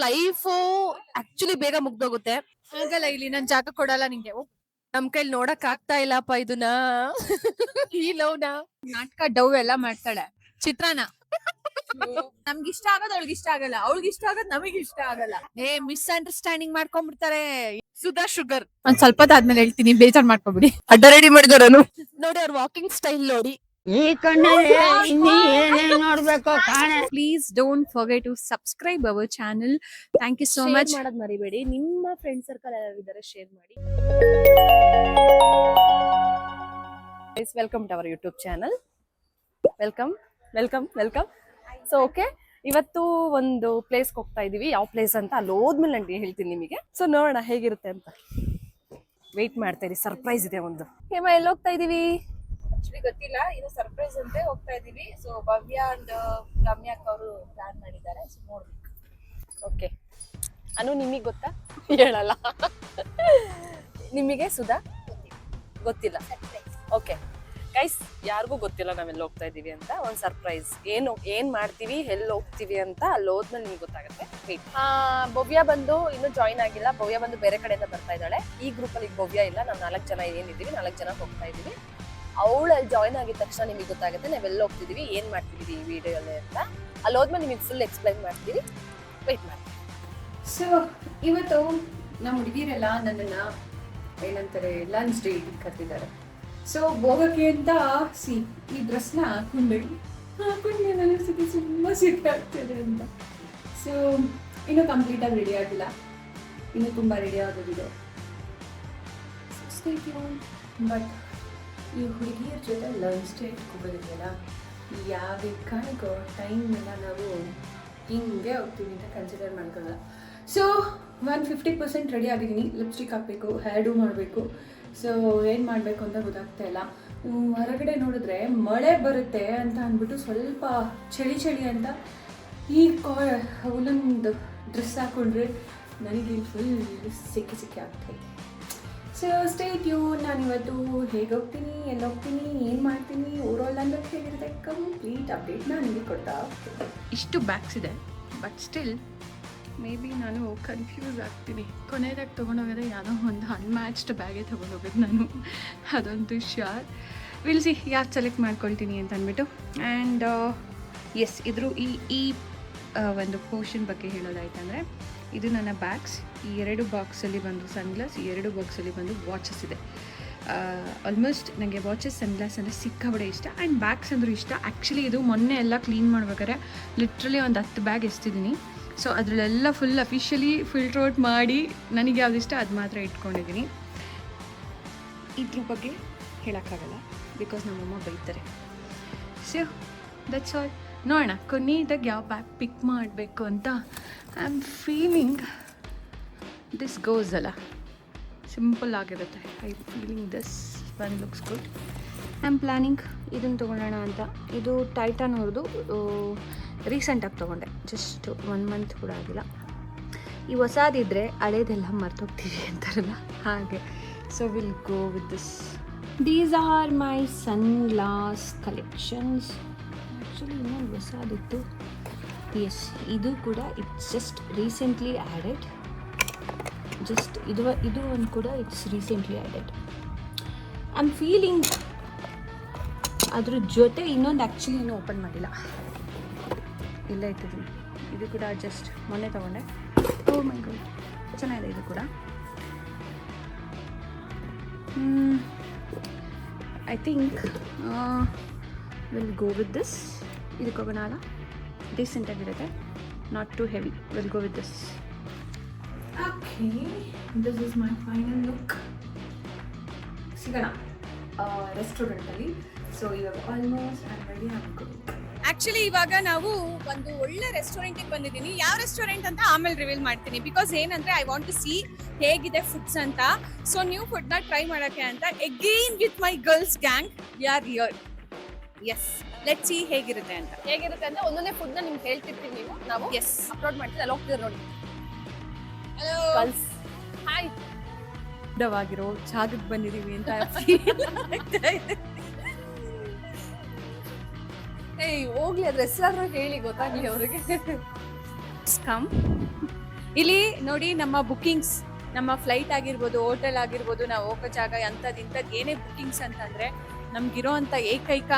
Life actually ಬೇಗ ಮುಗ್ದೋಗುತ್ತೆ. ಆಗಲ್ಲ, ಇಲ್ಲಿ ನನ್ ಜಾಗ ಕೊಡಲ್ಲ ನಿಂಗೆ. ನಮ್ ಕೈಲಿ ನೋಡಕ್ ಆಗ್ತಾ ಇಲ್ಲಪ್ಪ ಇದನ್ನ. ಈ ಲವ್ನ ನಾಟಕ ಡವ್ ಎಲ್ಲ ಮಾಡ್ತಾಳೆ. ಚಿತ್ರಾನ ನಮ್ಗೆ ಇಷ್ಟ ಆಗೋದು ಅವಳಿಗೆ ಇಷ್ಟ ಆಗಲ್ಲ, ಅವಳಿಗೆ ಇಷ್ಟ ಆಗೋದು ನಮಗೆ ಇಷ್ಟ ಆಗಲ್ಲ. ಮಿಸ್ಅಂಡರ್ಸ್ಟ್ಯಾಂಡಿಂಗ್ ಮಾಡ್ಕೊಂಡ್ಬಿಡ್ತಾರೆ. ಸುಧಾ ಶುಗರ್. ಒಂದ್ ಸ್ವಲ್ಪದಾದ್ಮೇಲೆ ಹೇಳ್ತೀನಿ, ಬೇಜಾರ್ ಮಾಡ್ಕೊಬಿಡಿ. ಅಡ್ಡ ರೆಡಿ ಮಾಡಿದಾರನು ನೋಡಿ, ಅವ್ರ ವಾಕಿಂಗ್ ಸ್ಟೈಲ್ ನೋಡಿ. ಈ ಕಣ್ಣಲ್ಲಿ ಇನ್ನೀ ಏನೇನ್ ನೋಡ್ಬೇಕು ಕಾಣೆ. Please don't forget to subscribe our channel. Thank you so much. ಮಾಡೋದ್ ಮರಿಬೇಡಿ. ನಿಮ್ಮ ಫ್ರೆಂಡ್ ಸರ್ಕಲ್ ಯಾರಿದ್ದಾರೆ ಶೇರ್ ಮಾಡಿ. Welcome to our YouTube channel. Welcome welcome welcome. So okay, ಇವತ್ತು ಒಂದು ಪ್ಲೇಸ್ಗೆ ಹೋಗ್ತಾ ಇದೀವಿ. ಯಾವ ಪ್ಲೇಸ್ ಅಂತ ಅಲ್ಲಿ ಹೋದ್ಮೇಲೆ ನಾನು ಹೇಳ್ತೀನಿ ನಿಮಗೆ. ಸೊ ನೋಡೋಣ ಹೇಗಿರುತ್ತೆ ಅಂತ. ವೆಯ್ಟ್ ಮಾಡ್ತಾ ಇರಿ, ಸರ್ಪ್ರೈಸ್ ಇದೆ ಒಂದು. ಹೇಮ, ಎಲ್ಲಿ ಹೋಗ್ತಾ ಇದೀವಿ? ಆಕ್ಚುಲಿ ಗೊತ್ತಿಲ್ಲ, ಇದು ಸರ್ಪ್ರೈಸ್ ಅಂತೆ ಹೋಗ್ತಾ ಇದೀವಿ. ಸೊ ಭವ್ಯ ಅಂಡ್ ರಮ್ಯಾಕ್ ಅವರು ಪ್ಲಾನ್ ಮಾಡಿದ್ದಾರೆ. ಸೊ ನೋಡ್ಬೇಕು. ಓಕೆ, ಅನು ನಿಮಗೆ ಗೊತ್ತಾ? ಹೇಳಲ್ಲ. ನಿಮಗೆ ಸುಧಾ ಗೊತ್ತಿಲ್ಲ. ಓಕೆ ಗೈಸ್, ಯಾರಿಗೂ ಗೊತ್ತಿಲ್ಲ ನಾವೆಲ್ಲ ಹೋಗ್ತಾ ಇದೀವಿ ಅಂತ. ಒಂದು ಸರ್ಪ್ರೈಸ್. ಏನ್ ಮಾಡ್ತೀವಿ, ಎಲ್ಲಿ ಹೋಗ್ತೀವಿ ಅಂತ ಅಲ್ಲಿ ಹೋದ್ಮೇಲೆ ನಿಮ್ಗೆ ಗೊತ್ತಾಗುತ್ತೆ. ವೇಟ್. ಭವ್ಯ ಬಂದು ಇನ್ನೂ ಜಾಯಿನ್ ಆಗಿಲ್ಲ. ಭವ್ಯ ಬಂದು ಬೇರೆ ಕಡೆಯಿಂದ ಬರ್ತಾ ಇದ್ದಾಳೆ. ಈ ಗ್ರೂಪಲ್ಲಿ ಭವ್ಯ ಇಲ್ಲ. ನಾವು 4 ಜನ ಏನಿದ್ದೀವಿ, 4 ಜನ ಹೋಗ್ತಾ ಇದೀವಿ. ಅವಳು ಅಲ್ಲಿ ಜಾಯಿನ್ ಆಗಿದ ತಕ್ಷಣ ನಿಮಗೆ ಗೊತ್ತಾಗುತ್ತೆ ನಾವೆಲ್ಲ ಹೋಗ್ತಿದೀವಿ, ಏನ್ ಮಾಡ್ತಿದೀವಿ ಈ ವಿಡಿಯೋಲ್ಲಿ ಅಂತ. ಅಲ್ಲಿ ಹೋದ್ಮೇಲೆ ನಿಮಗೆ ಫುಲ್ ಎಕ್ಸ್ಪ್ಲೈನ್ ಮಾಡ್ತೀವಿ. ವೇಟ್ ಮಾಡಿ. ಸೊ ಇವತ್ತು ನಮ್ಮ ಹುಡುಗಿರೆಲ್ಲ ನನ್ನನ್ನ ಏನಂತಾರೆ ಲಂಚ್ ಡೇಟ್ ಕರೆದಿದ್ದಾರೆ. ಸೊ ಹೋಗೋಕ್ಕೆ ಅಂತ ಈ ಡ್ರೆಸ್ನ ಹಾಕೊಂಡೆ ನನ್ನ ಸ್ಥಿತಿ ತುಂಬ ಸಿಟ್ಟು ಆಗ್ತಿದೆ ಅಂತ. ಸೊ ಇನ್ನೂ ಕಂಪ್ಲೀಟಾಗಿ ರೆಡಿ ಆಗಿಲ್ಲ, ಇನ್ನೂ ತುಂಬ ರೆಡಿ ಆಗೋದಿದೆ. ಬಟ್ ಈ ಹುಡುಗಿಯರ ಜೊತೆ ಲಂಚ್ ಡೇಟ್ ಹೋಗೋದಿದೆಯಲ್ಲ, ಯಾವುದೇ ಕಾರಣಕ್ಕೂ ಟೈಮ್ನೆಲ್ಲ ನಾವು ಹಿಂಗೆ ಹೋಗ್ತೀವಿ ಅಂತ ಕನ್ಸಿಡರ್ ಮಾಡ್ಕೊಳ್ಳಲ್ಲ. ಸೊ 150% ರೆಡಿ ಆಗಿದ್ದೀನಿ. ಲಿಪ್ಸ್ಟಿಕ್ ಹಾಕಬೇಕು, ಹೇರ್ ಡೂ ಮಾಡಬೇಕು. ಸೊ ಏನು ಮಾಡಬೇಕು ಅಂತ ಗೊತ್ತಾಗ್ತಾ ಇಲ್ಲ. ಹೊರಗಡೆ ನೋಡಿದ್ರೆ ಮಳೆ ಬರುತ್ತೆ ಅಂತ ಅಂದ್ಬಿಟ್ಟು ಸ್ವಲ್ಪ ಚಳಿ ಅಂತ ಈ ಅವಲೊಂದು ಡ್ರೆಸ್ ಹಾಕ್ಕೊಂಡ್ರೆ ನನಗೆ ಫುಲ್ ಸಿಕ್ಕಿ ಆಗ್ತಾಯಿದೆ. So stay tune. ನಾನಿವತ್ತು ಹೇಗೆ ಹೋಗ್ತೀನಿ, ಎಲ್ಲಿ ಹೋಗ್ತೀನಿ, ಏನು ಮಾಡ್ತೀನಿ, ಓವರಾಲ್ ಅನ್ನೋದು ಹೇಗಿರುತ್ತೆ ಕಂಪ್ಲೀಟ್ ಅಪ್ಡೇಟ್ನ ನಿಮಗೆ ಕೊಡ್ತಾ ಹೋಗ್ತೀನಿ. ಇಷ್ಟು ಬ್ಯಾಗ್ಸ್ ಇದೆ, ಬಟ್ ಸ್ಟಿಲ್ ಮೇ ಬಿ ನಾನು ಕನ್ಫ್ಯೂಸ್ ಆಗ್ತೀನಿ. ಕೊನೆಯದಾಗಿ ತೊಗೊಂಡೋಗೋದೇ ಯಾವುದೋ ಒಂದು ಅನ್ಮ್ಯಾಚ್ಡ್ ಬ್ಯಾಗೇ ತೊಗೊಂಡೋಗೋದು ನಾನು, ಅದಂತೂ ಶ್ಯೂರ್. ವಿಲ್ ಸಿ ಯಾವ್ದು ಸೆಲೆಕ್ಟ್ ಮಾಡ್ಕೊಳ್ತೀನಿ ಅಂತ ಅಂದ್ಬಿಟ್ಟು. ಆ್ಯಂಡ್ ಎಸ್, ಇದ್ರ ಈ ಒಂದು ಪೋರ್ಷನ್ ಬಗ್ಗೆ ಹೇಳೋದಾಯ್ತಂದರೆ, ಇದು ನನ್ನ ಬ್ಯಾಗ್ಸ್. ಈ 2 ಬಾಕ್ಸಲ್ಲಿ ಬಂದು ಸನ್ಗ್ಲಾಸ್, ಈ 2 ಬಾಕ್ಸಲ್ಲಿ ಬಂದು ವಾಚಸ್ ಇದೆ. ಆಲ್ಮೋಸ್ಟ್ ನನಗೆ ವಾಚಸ್ ಸನ್ಗ್ಲಾಸ್ ಅಂದರೆ ಸಿಕ್ಕಾಬಡೆ ಇಷ್ಟ, ಆ್ಯಂಡ್ ಬ್ಯಾಗ್ಸ್ ಅಂದರೂ ಇಷ್ಟ. ಆ್ಯಕ್ಚುಲಿ ಇದು ಮೊನ್ನೆ ಎಲ್ಲ ಕ್ಲೀನ್ ಮಾಡ್ಬೇಕಾದ್ರೆ ಲಿಟ್ರಲಿ ಒಂದು 10 ಬ್ಯಾಗ್ ಎಸ್ತಿದ್ದೀನಿ. ಸೊ ಅದರಲ್ಲೆಲ್ಲ ಫುಲ್ ಅಫಿಷಿಯಲಿ ಫಿಲ್ಟರ್ ಔಟ್ ಮಾಡಿ ನನಗೆ ಯಾವ್ದು ಇಷ್ಟ ಅದು ಮಾತ್ರ ಇಟ್ಕೊಂಡಿದ್ದೀನಿ. ಇದ್ರ ಬಗ್ಗೆ ಹೇಳೋಕ್ಕಾಗಲ್ಲ, ಬಿಕಾಸ್ ನಮ್ಮಮ್ಮ ಬೈತಾರೆ. So that's all. ನೋಡೋಣ ಕೊನೆಯದಾಗಿ ಯಾವ ಬ್ಯಾಗ್ ಪಿಕ್ ಮಾಡಬೇಕು ಅಂತ. I am feeling this goes ಅಲ್ಲ, ಸಿಂಪಲ್ ಆಗಿರುತ್ತೆ. I feeling this one looks good. I am planning ಇದನ್ನು ತೊಗೊಳ್ಳೋಣ ಅಂತ. ಇದು ಟೈಟಾನ್ ಅವ್ರದ್ದು, ರೀಸೆಂಟಾಗಿ ತೊಗೊಂಡೆ, ಜಸ್ಟ್ 1 ಮಂತ್ ಕೂಡ ಆಗಿಲ್ಲ. ಈ ಹೊಸದಿದ್ದರೆ ಹಳೇದೆಲ್ಲ ಮರ್ತೋಗ್ತೀವಿ ಅಂತಾರಲ್ಲ ಹಾಗೆ. So will go with this. These are my sunglass collections. Actually ಇನ್ನೊಂದು ಹೊಸದಿತ್ತು. ಎಸ್, ಇದು ಕೂಡ it's just recently added. Just ಇದು ಒಂದು ಕೂಡ it's recently added. I am feeling ಅದ್ರ ಜೊತೆ ಇನ್ನೊಂದು ಆ್ಯಕ್ಚುಲಿ ಇನ್ನೂ ಓಪನ್ ಮಾಡಿಲ್ಲ, ಇಲ್ಲೇ ಇಟ್ಟಿದ್ದೀನಿ. ಇದು ಕೂಡ ಜಸ್ಟ್ ಮೊನ್ನೆ ತೊಗೊಂಡೆ. ಓ ಮೈ ಗಾಡ್, ಚೆನ್ನಾಗಿದೆ ಇದು ಕೂಡ. I think will go with this. ಇದಕ್ಕೆ ಹೋಗೋಣ ಅಲ್ಲ, ಡೀಸೆಂಟಾಗಿರುತ್ತೆ, not too heavy. Will go with this. Okay, this is my final look. ಸಿಗೋಣ ರೆಸ್ಟೋರೆಂಟಲ್ಲಿ. ಸೊ ಇವಾಗ ಆಲ್ಮೋಸ್ಟ್ ಐ ಆಮ್ ರೆಡಿ ಆಗ್ಬೇಕು. ಆ್ಯಕ್ಚುಲಿ ಇವಾಗ ನಾವು ಒಂದು ಒಳ್ಳೆ ರೆಸ್ಟೋರೆಂಟಿಗೆ ಬಂದಿದ್ದೀನಿ. ಯಾವ ರೆಸ್ಟೋರೆಂಟ್ ಅಂತ ಆಮೇಲೆ ರಿವೀಲ್ ಮಾಡ್ತೀನಿ, ಬಿಕಾಸ್ ಏನಂದರೆ ಐ ವಾಂಟ್ ಟು ಸಿ ಹೇಗಿದೆ ಫುಡ್ಸ್ ಅಂತ. ಸೊ ನ್ಯೂ ಫುಡ್ನ ಟ್ರೈ ಮಾಡೋಕ್ಕೆ ಅಂತ again with my girls gang we are here. Yes, let's see ಹೇಗಿರುತ್ತೆ ಅಂತ ಒಂದೊಂದೇ ಫುಡ್ನ ನಿಮ್ಗೆ ಹೇಳ್ತಿರ್ತೀವಿ. ನಾವು ಎಸ್ ಅಪ್ಲೋಡ್ ಮಾಡ್ತೀವಿ, ಅಲ್ಲಿ ಹೋಗ್ತೀವಿ ನೋಡಿ. Hello girls, hi. ದವಾಗಿರೋ ಜಾಗಕ್ಕೆ ಬಂದಿದ್ದೀವಿ ಅಂತ ಏಯ್ ಹೋಗ್ಲಿ, ಅದ್ರ ಹೆಸರಾದ್ರೂ ಹೇಳಿ ಗೊತ್ತಾಗ್ಲಿ ಅವ್ರಿಗೆ. ಕಮ್ ಇಲ್ಲಿ ನೋಡಿ ನಮ್ಮ ಬುಕಿಂಗ್ಸ್, ನಮ್ಮ ಫ್ಲೈಟ್ ಆಗಿರ್ಬೋದು, ಹೋಟೆಲ್ ಆಗಿರ್ಬೋದು, ನಾವು ಹೋಗೋ ಜಾಗ ಇಂಥದ್ದು ಏನೇ ಬುಕಿಂಗ್ಸ್ ಅಂತಂದ್ರೆ ನಮ್ಗಿರೋ ಅಂತ ಏಕೈಕ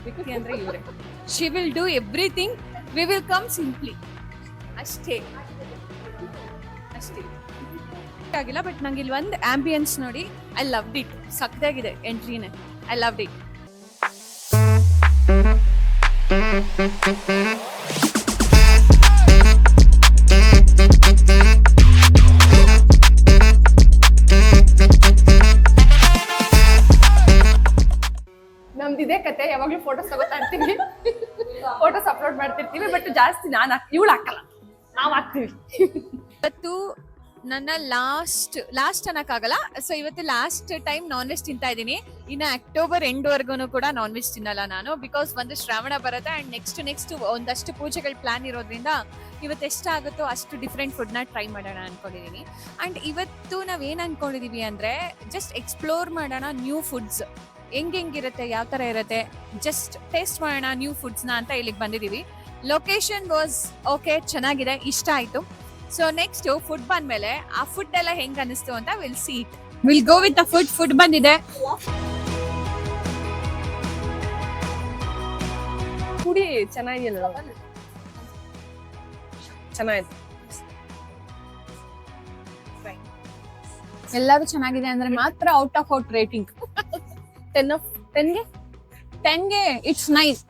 ವ್ಯಕ್ತಿ ಅಂದ್ರೆ ಇವರೇ. She will do everything, we will come simply, ಅಷ್ಟೇ ಅಷ್ಟೇ ಆಗಿಲ್ಲ. ಬಟ್ ನಂಗೆ ಇಲ್ಲಿ ಒಂದು ಆಂಬಿಯನ್ಸ್ ನೋಡಿ, ಐ ಲವ್ ಇಟ್. ಸಕ್ಕದಾಗಿದೆ ಎಂಟ್ರಿನೇ, ಐ ಲವ್ ಇಟ್. ನಮ್ದಿದೆ ಕತೆ, ಯಾವಾಗ್ಲೂ ಫೋಟೋಸ್ ತಗೋತಾ ಇರ್ತೀವಿ, ಫೋಟೋಸ್ ಅಪ್ಲೋಡ್ ಮಾಡ್ತಿರ್ತೀವಿ. ಬಟ್ ಜಾಸ್ತಿ ಇವಳು ಹಾಕಲ್ಲ, ನಾವ್ ಹಾಕ್ತಿವಿ. ಇವತ್ತು ನನ್ನ ಲಾಸ್ಟ್ ಅನ್ನಕ್ಕಾಗಲ್ಲ, ಸೊ ಇವತ್ತು ಲಾಸ್ಟ್ ಟೈಮ್ ನಾನ್ ವೆಜ್ ತಿಂತಾ ಇದ್ದೀನಿ. ಇನ್ನು ಅಕ್ಟೋಬರ್ ಎಂಡ್ವರೆಗೂ ಕೂಡ ನಾನ್ ವೆಜ್ ತಿನ್ನಲ್ಲ ನಾನು, ಬಿಕಾಸ್ ಒಂದು ಶ್ರಾವಣ ಬರುತ್ತೆ ಅಂಡ್ ನೆಕ್ಸ್ಟ್ ಒಂದಷ್ಟು ಪೂಜೆಗಳ ಪ್ಲಾನ್ ಇರೋದ್ರಿಂದ ಇವತ್ತು ಎಷ್ಟಾಗುತ್ತೋ ಅಷ್ಟು ಡಿಫ್ರೆಂಟ್ ಫುಡ್ನ ಟ್ರೈ ಮಾಡೋಣ ಅನ್ಕೊಂಡಿದೀನಿ. ಅಂಡ್ ಇವತ್ತು ನಾವೇನ್ ಅನ್ಕೊಂಡಿದೀವಿ ಅಂದ್ರೆ ಜಸ್ಟ್ ಎಕ್ಸ್ಪ್ಲೋರ್ ಮಾಡೋಣ ನ್ಯೂ ಫುಡ್ಸ್, ಹೆಂಗಿರುತ್ತೆ, ಯಾವ ತರ ಇರುತ್ತೆ, ಜಸ್ಟ್ ಟೇಸ್ಟ್ ಮಾಡೋಣ ನ್ಯೂ ಫುಡ್ಸ್ನ ಅಂತ ಇಲ್ಲಿಗೆ ಬಂದಿದೀವಿ. ಲೊಕೇಶನ್ ವಾಸ್ ಓಕೆ, ಚೆನ್ನಾಗಿದೆ, ಇಷ್ಟ ಆಯ್ತು. ಸೊ ನೆಕ್ಸ್ಟ್ ಫುಡ್ ಬಂದ್ಮೇಲೆ ಆ ಫುಡ್ ಎಲ್ಲ ಹೆಂಗ್ ಅನಿಸ್ತು ಅಂತ will see it. Will go with the food ಬಂದಿದೆ. ಕುಡಿ ಚೆನ್ನಾಗಿಲ್ಲ, ಚೆನ್ನಾಗಿದೆ. ಎಲ್ಲರೂ ಚೆನ್ನಾಗಿದೆ ಅಂದ್ರೆ ಮಾತ್ರ ಔಟ್ ಆಫ್ ಔಟ್ ರೇಟಿಂಗ್. 10ಗೆ ಇಟ್ಸ್ ನೈಸ್.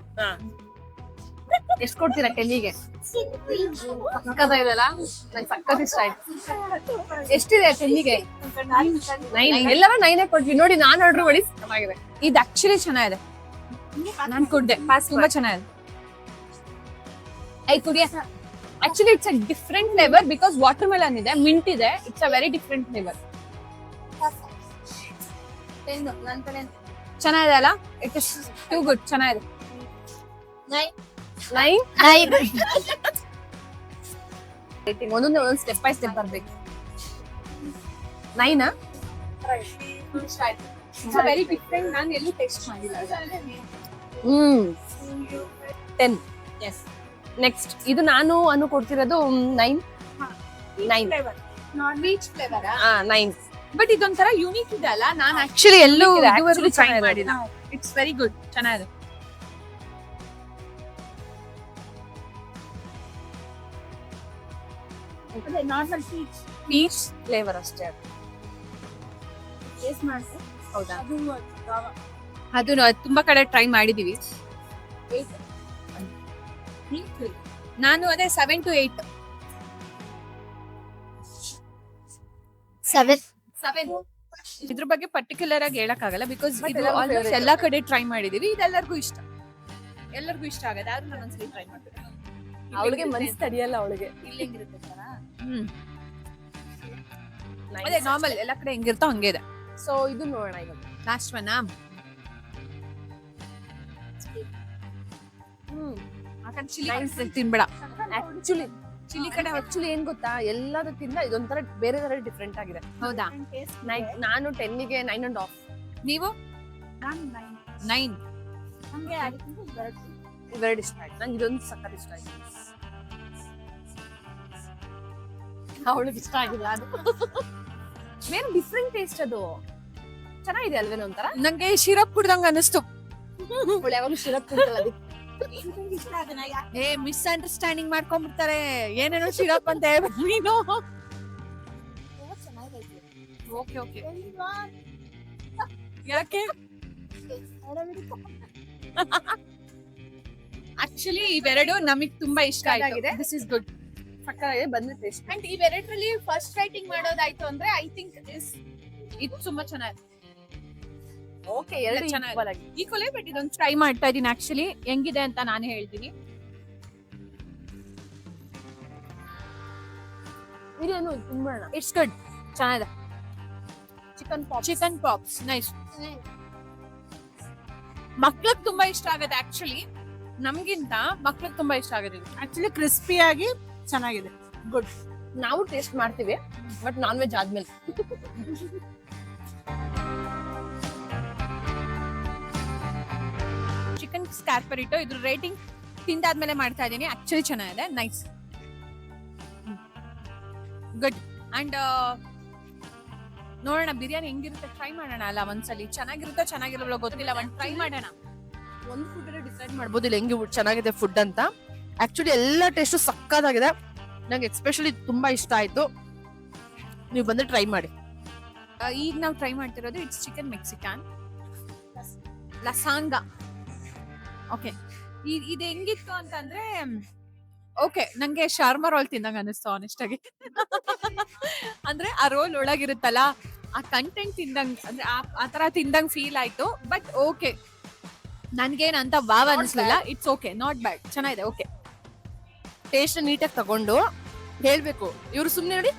ಎಷ್ಟು ಕೊಡ್ತೀರಾ 10ಗೆ? ಸಕ್ಕತ್ತಾಗಿದೆಲ್ಲ, ನಂಗೆ ಸಕ್ಕತ್ ಇಷ್ಟ ಆಯ್ತು. ಎಷ್ಟಿದೆ 10ಗೆ? 9. ಎಲ್ಲರೂ 9 ಕೊಡ್ತೀವಿ ನೋಡಿ. ನಾನು ಆರ್ಡರ್ ಮಾಡಿ ಚೆನ್ನಾಗಿದೆ. ಇದು ಆಕ್ಚುಲಿ ಚೆನ್ನಾಗಿದೆ, ನಾನು ಕುಡ್ದೆ, ತುಂಬಾ ಚೆನ್ನಾಗಿದೆ. ಐ ಕುಡಿಯ. Actually it's a different flavour because water melon ಇದೆ, ಮಿಂಟ್ ಇದೆ. It's a very different flavour. ಚೆನ್ನಾಗಿದೆ ಅಲ್ಲ? ಇಟ್ ಇಸ್ ಟೂ ಗುಡ್, ಚೆನ್ನಾಗಿದೆ. 9 ಒಂದೊಂದು ಸ್ಟೆಪ್ ಬೈ ಸ್ಟೆಪ್ ಬರ್ಬೇಕು. 9 ವೆರಿ ಡಿಫ್ರೆಂಟ್, ನಾನು ಎಲ್ಲೂ ಟೇಸ್ಟ್ ಮಾಡಿಲ್ಲ. 10. ಎಸ್. ನೆಕ್ಸ್ಟ್ ಇದು ನಾನು ಕೊಡ್ತಿರೋದು 9. Non veg flavour 9. ಬಟ್ ಇದೊಂಥರ ಯೂನಿಕ್ ಇದೆ ಅಲ್ಲ? ನಾನು ಆಕ್ಚುಲಿ ಎಲ್ಲೂ ಇದುವರೆಗೂ ಟ್ರೈ ಚೆನ್ನಾಗಿದೆ. ಮಾಡಿಲ್ಲ. ಇಟ್ಸ್ ವೆರಿ ಗುಡ್, ಚೆನ್ನಾಗಿದೆ. ನಾರ್ಮಲ್ ಪೀಚ್ ಫ್ಲೇವರ್ ಅಷ್ಟೇ ಅದು. ಹೌದಾ? ಅದು ನಾವು ತುಂಬಾ ಕಡೆ ಟ್ರೈ ಮಾಡಿದೀವಿ. ನಾನು ಅದೇ 7 to 8. 7. ಇದ್ರ ಬಗ್ಗೆ ಪರ್ಟಿಕ್ಯುಲರ್ ಆಗಿ ಹೇಳಕ್ಕಾಗಲ್ಲ ಬಿಕಾಸ್ ಇದು ಆಲ್ಮೋಸ್ಟ್ ಎಲ್ಲಾ ಕಡೆ ಟ್ರೈ ಮಾಡಿದೀವಿ. ಇದೆಲ್ಲರಿಗೂ ಇಷ್ಟ ಆಗತ್ತೆ. ಆದ್ರೂ ನಾನು ಒಂದ್ಸಲಿ ಟ್ರೈ ಮಾಡ್ತೀನಿ. ಅವಳಿಗೆ ಮನಸ್ಸು ತಡಿಯಲ್ಲ ಅವಳಿಗೆ. ಇಲ್ಲಿ ಹೆಂಗಿರುತ್ತೆ ಸರ? ಅದೇ ನಾರ್ಮಲ್ ಎಲ್ಲಾ ಕಡೆ ಹೆಂಗಿರುತ್ತೋ ಹಂಗೆ ಇದೆ. ಸೊ ಇದು ನೋಡೋಣ ಇವಾಗ. ಲಾಸ್ಟ್ ಒನ್ ಚಿಲ್ಲಿ ತಿನ್ಬೇಡ. ಚಿಲ್ಲಿ ಕಡೆ ಆಕ್ಚುಲಿ ಏನ್ ಗೊತ್ತಾ, ಎಲ್ಲದಕ್ಕಿಂತ ಇದೊಂಥರ ಬೇರೆ ತರ ಡಿಫ್ರೆಂಟ್ ಆಗಿದೆ. ಹೌದಾ? ನಾನು 10ಗೆ 9.5. ನೀವು 9. ಇವೆರಡು ಇಷ್ಟ ಆಯ್ತು ನಂಗೆ. ಇದೊಂದು ಸಕ್ಕತ್ ಇಷ್ಟ ಆಯ್ತು. ಅವಳಿಗೆ ಇಷ್ಟ ಆಗಿಲ್ಲ ಅದು. ಬೇರೆ ಡಿಫ್ರೆಂಟ್ ಟೇಸ್ಟ್, ಅದು ಚೆನ್ನಾಗಿದೆ ಅಲ್ವೇನೋ ಒಂಥರ. ನಂಗೆ ಶಿರಪ್ ಕುಡ್ದಂಗ ಅನಿಸ್ತು. ಅವಳು ಯಾವಾಗಲೂ ಶಿರಪ್ ಕುಡ್ತಲ್ಲ ಅದಕ್ಕೆ. ಮಿಸ್ ಅಂಡರ್ಸ್ಟ್ಯಾಂಡಿಂಗ್ ಮಾಡ್ಕೊಂಡ್ಬಿಡ್ತಾರೆ. ಏನೇನೋ ಶಿರಪ್ ಅಂತ ಹೇಳ್ಬೇಕು ನೀನು. ಓಕೆ ಯಾಕೆ? ಆಕ್ಚುಲಿ ಇವೆರಡು ನಮಗ್ ತುಂಬಾ ಇಷ್ಟ ಆಗಿದೆ. ದಿಸ್ ಇಸ್ ಗುಡ್, ಸಕ್ಕತ್ತಾಗಿದೆ. ಬಂದ್ರೆ ಟೇಸ್ಟ್. ಅಂಡ್ ಇವೆರಡರಲ್ಲಿ ಫಸ್ಟ್ ರೈಟಿಂಗ್ ಮಾಡೋದಾಯ್ತು ಅಂದ್ರೆ ಐ ಥಿಂಕ್ ಇದು ತುಂಬಾ ಚೆನ್ನಾಗಿದೆ. ಓಕೆ, ಎರಡು ಚೆನ್ನಾಗಿದೆ, ಈಕ್ವಲ್. ಬಟ್ ಇದೊಂದು ಟ್ರೈ ಮಾಡ್ತಾ ಇದೀನಿ ಆಕ್ಚುಲಿ, ಹೆಂಗಿದೆ ಅಂತ ನಾನೇ ಹೇಳ್ತೀನಿ. ಇದೇನು ತುಂಬೋಣ. ಇಟ್ಸ್ ಗುಡ್, ಚೆನ್ನಾಗಿದೆ. Chicken pops nice. ಮಕ್ಳಿಗೆ ತುಂಬಾ ಇಷ್ಟ ಆಗುತ್ತೆ ಆಕ್ಚುಲಿ, ನಮ್ಗಿಂತ ಮಕ್ಳಿಗೆ ತುಂಬಾ ಇಷ್ಟ ಆಗುತ್ತೆ. ಆಕ್ಚುಲಿ ಕ್ರಿಸ್ಪಿ ಆಗಿ ಚೆನ್ನಾಗಿದೆ, ಗುಡ್. ನಾವು ಟೇಸ್ಟ್ ಮಾಡ್ತೀವಿ ಬಟ್ ನಾನ್ ವೆಜ್ ಆದ್ಮೇಲೆ. ಚಿಕನ್ ಸ್ಕ್ಯಾರ್ಪರಿಟೋ ಇದ್ರ ರೇಟಿಂಗ್ ತಿಂದಾದ್ಮೇಲೆ ಮಾಡ್ತಾ ಇದೀನಿ. ಆಕ್ಚುಲಿ ಚೆನ್ನಾಗಿದೆ, ನೈಸ್. ಗುಡ್. ಅಂಡ್ ನೋಡೋಣ ಬಿರಿಯಾನಿ ಹೆಂಗಿರುತ್ತೆ ಟ್ರೈ ಮಾಡೋಣ ಅಲ್ಲ ಒಂದ್ಸಲಿ. ಚೆನ್ನಾಗಿರುತ್ತೋ ಚೆನ್ನಾಗಿರಲ್ಲ ಗೊತ್ತಿಲ್ಲ, ಒಂದ್ ಟ್ರೈ ಮಾಡೋಣ. ಒಂದು ಫುಡ್ ಡಿಸೈಡ್ ಮಾಡ್ಬೋದಿಲ್ಲ ಹೆಂಗೆ ಚೆನ್ನಾಗಿದೆ ಫುಡ್ ಅಂತ. ಆಕ್ಚುಲಿ ಎಲ್ಲ ಟೇಸ್ಟು ಸಕ್ಕತ್ತಾಗಿದೆ. ನಂಗೆ ಎಸ್ಪೆಷಲಿ ತುಂಬಾ ಇಷ್ಟ ಆಯ್ತು. ನೀವು ಬಂದ್ರೆ ಟ್ರೈ ಮಾಡಿ. ಈಗ ನಾವು ಟ್ರೈ ಮಾಡ್ತಿರೋದು ಇಟ್ಸ್ ಚಿಕನ್ ಮೆಕ್ಸಿಕನ್ ಲಸಾಂಗ. ಓಕೆ, ಇದು ಹೆಂಗಿತ್ತು ಅಂತಂದ್ರೆ ಓಕೆ ನಂಗೆ ಶಾರ್ಮಾ ರೋಲ್ ತಿಂದಂಗ ಅನಿಸ್ತು ಆನೆಸ್ಟ್ ಆಗಿ. ಅಂದ್ರೆ ಆ ರೋಲ್ ಒಳಗಿರುತ್ತಲ್ಲ ಆ ಕಂಟೆಂಟ್ ತಿಂದಂಗ್, ಅಂದ್ರೆ ಆ ತರ ತಿಂದಂಗ್ ಫೀಲ್ ಆಯ್ತು. ಬಟ್ ಓಕೆ, ನನ್ಗೇನಂತ ವಾವ್ ಅನಿಸ್ಲಿಲ್ಲ. ಇಟ್ಸ್ ಓಕೆ, ನಾಟ್ ಬ್ಯಾಡ್, ಚೆನ್ನಾಗಿದೆ. ಓಕೆ, ಟೇಸ್ಟ್ ನೀಟಾಗಿ ತಗೊಂಡು ಹೇಳ್ಬೇಕು. ಇವ್ರು ಸುಮ್ನೆ ನೋಡಿ.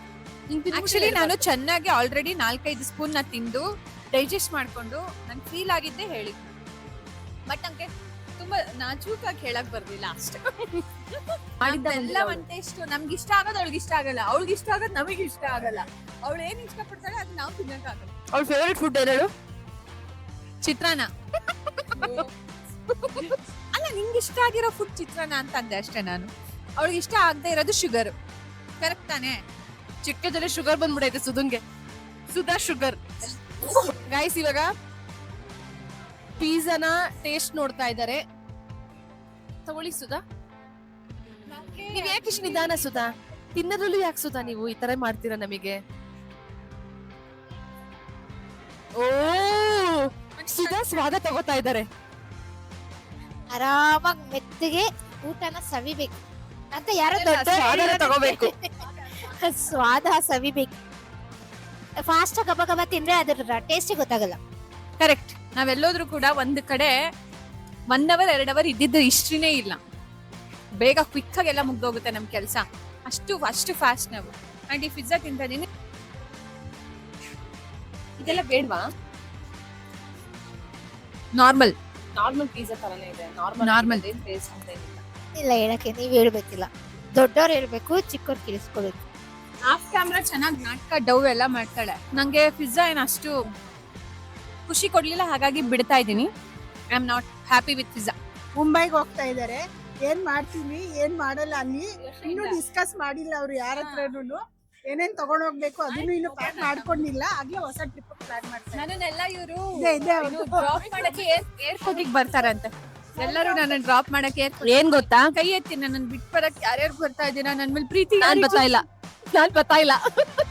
ಆಕ್ಚುಲಿ ನಾನು ಚೆನ್ನಾಗಿ ಆಲ್ರೆಡಿ 4-5 ಸ್ಪೂನ್ ನ ತಿಂದು ಡೈಜೆಸ್ಟ್ ಮಾಡ್ಕೊಂಡು ನಂಗೆ ಫೀಲ್ ಆಗಿದ್ದೆ ಹೇಳಿ. ಬಟ್ ನಂಗೆ ತುಂಬಾ ನಾಜೂಕಾಗಿ ಹೇಳಕ್ ಬರ್ಲಿಲ್ಲ ಅಷ್ಟೇ. ಎಲ್ಲ ಒಂದ್ ಟೇಸ್ಟ್ ನಮ್ಗೆ ಇಷ್ಟ ಆಗೋದು ಅವಳಿಗೆ ಇಷ್ಟ ಆಗಲ್ಲ, ಅವಳಿಗೆ ಇಷ್ಟ ಆಗೋದು ನಮಗೆ ಇಷ್ಟ ಆಗಲ್ಲ. ಅವಳು ಏನ್ ಇಷ್ಟ ಪಡ್ತಾಳೆ ಅದು ನಾವು ತಿನ್ನಕ್ಕಾಗಲ್ಲ. ಅವ್ಳ ಫೇವರೇಟ್ ಫುಡ್ ಏನೇಳು? ಚಿತ್ರಾನ್ನ. ಅಲ್ಲ, ನಿಂಗೆ ಇಷ್ಟ ಆಗಿರೋ ಫುಡ್ ಚಿತ್ರಾನ್ನ ಅಂತ ಅಂದೆ ಅಷ್ಟೇ ನಾನು. ಅವಳಿಗೆ ಇಷ್ಟ ಆಗದೆ ಇರೋದು ಶುಗರ್. ಕರೆಕ್ಟ್ ತಾನೆ? ಚಿಕ್ಕದಲ್ಲಿ ಶುಗರ್ ಬಂದ್ಬಿಡೈತೆ ಸುಧನ್ಗೆ. ಸುಧಾ ಶುಗರ್. ಗೈಸ್ ಇವಾಗ ಪಿಜ್ಜಾನ ಟೇಸ್ಟ್ ನೋಡ್ತಾ ಇದ್ದಾರೆ. ತಗೊಳ್ಳಿ ಸುಧಾ. ನೀವ್ ಯಾಕೆ ಇಷ್ಟು ನಿಧಾನ ಸುಧಾ? ತಿನ್ನೋದ್ರಲ್ಲೂ ಯಾಕೆ ಸುಧಾ ನೀವು ಈ ತರ ಮಾಡ್ತೀರಾ ನಮಗೆ? ಓ ಸುಧಾ ಸ್ವಾದ ತಗೋತಾ ಇದ್ದಾರೆ. ಆರಾಮಾಗಿ ಮೆತ್ತಗೆ ಊಟನ ಸವಿಬೇಕು ಅಂತ ಯಾರೋ ಸ್ವಾದನ ತಗೋಬೇಕು. ಸ್ವಾದ ಸವಿಬೇಕು. ಫಾಸ್ಟ್ ಗಬ ಗಬ ತಿಂದ್ರೆ ಅದ್ರ ಟೇಸ್ಟ್ ಗೊತ್ತಾಗಲ್ಲ. ಕರೆಕ್ಟ್. ನಾವೆಲ್ಲೋದ್ರೂ ಕೂಡ ಒಂದ್ ಕಡೆ 1 ಅವರ್ 2 ಅವರ್ ಇದ್ದಿದ್ದು ಹಿಸ್ಟ್ರಿನೇ ಇಲ್ಲ. ಬೇಗ ಕ್ವಿಕ್ ಆಗಿ ಎಲ್ಲ ಮುಗ್ದೋಗುತ್ತೆ ನಮ್ ಕೆಲಸ. ಅಷ್ಟು ಫಾಸ್ಟ್ ನಾವು. ಅಂಡ್ ಈ ಪಿಜ್ಜಾ ತಿಂತಾ ಇದೀನಿ. ಇದೆಲ್ಲ ಬೇಡವಾ? ನಾರ್ಮಲ್ ಪಿಜ್ಜಾ ತರನೇ ಇದೆ. ನಾರ್ಮಲ್ ಟೇಸ್ಟ್ ಅಂತ ಏನಿಲ್ಲ. ಇಲ್ಲ ಹೇಳಕ್ಕೆ ನೀವ್ ಹೇಳ್ಬೇಕಿಲ್ಲ. ದೊಡ್ಡವ್ರು ಹೇಳ್ಬೇಕು, ಚಿಕ್ಕವ್ರು ಕೇಳಿಸ್ಕೊಬೇಕು. ಆಫ್ ಕ್ಯಾಮ್ರಾ ಚೆನ್ನಾಗಿ ನಾಟಕ ಡವ್ ಎಲ್ಲ ಮಾಡ್ತಾಳೆ. ನಂಗೆ ಪಿಜ್ಜಾ ಏನು ಅಷ್ಟು ಖುಷಿ ಕೊಡ್ಲಿಲ್ಲ, ಹಾಗಾಗಿ ಬಿಡ್ತಾ ಇದ್ದೀನಿ. I am not happy with pizza. ಮುಂಬೈಗೆ ಹೋಗ್ತಾ ಇದಾರೆ. ಏನ್ ಮಾಡ್ತೀವಿ ಏನ್ ಮಾಡಲ್ಲ ಅಲ್ಲಿ ಇನ್ನು ಡಿಸ್ಕಸ್ ಮಾಡಿಲ್ಲ ಅವ್ರು ಯಾರ ಹತ್ರನು. ಏನೇನ್ ತಗೊಂಡ್ ಹೋಗ್ಬೇಕು ಅದನ್ನು ಇನ್ನು ಪ್ಯಾಕ್ ಮಾಡ್ಕೊಂಡಿಲ್ಲ. ಆಗ್ಲೇ ಹೊಸ ಟ್ರಿಪ್ ಪ್ಲಾನ್ ಮಾಡ್ತಾರೆ. ನನ್ನನ್ನೆಲ್ಲ ಇವರು ಇದೆ ಅವ್ರ್ದು. ಡ್ರಾಪ್ ಮಾಡಕ್ಕೆ ಏರ್ಪೋರ್ಟಿಗೆ ಬರ್ತಾರಂತೆ ಎಲ್ಲರೂ. ನನ್ನ ಡ್ರಾಪ್ ಮಾಡಕ್ಕೆ ಏನ್ ಗೊತ್ತಾ? ಕೈ ಎತ್ತಿ ನನ್ನ ಬಿಟ್ ಬರಕ್ ಯಾರ್ಯಾರು ಬರ್ತಾ ಇದ್ದೀರಾ, ನನ್ ಮೇಲೆ ಪ್ರೀತಿ. ನಾನ್ ಬರ್ತಾ ಇಲ್ಲ